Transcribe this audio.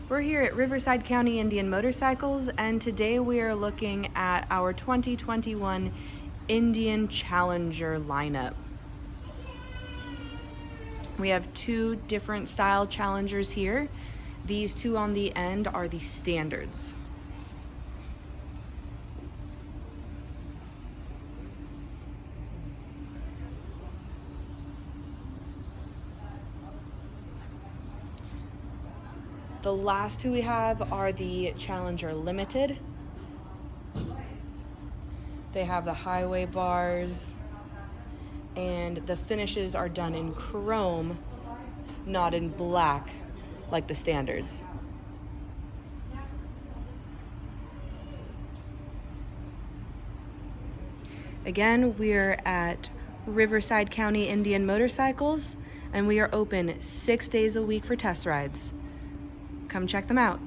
We're here at Riverside County Indian Motorcycles, and today we are looking at our 2021 Indian Challenger lineup. We have two different style Challengers here. These two on the end are the standards. The last two we have are the Challenger Limited. They have the highway bars, and the finishes are done in chrome, not in black like the standards. Again, we're at Riverside County Indian Motorcycles, and we are open 6 days a week for test rides. Come check them out.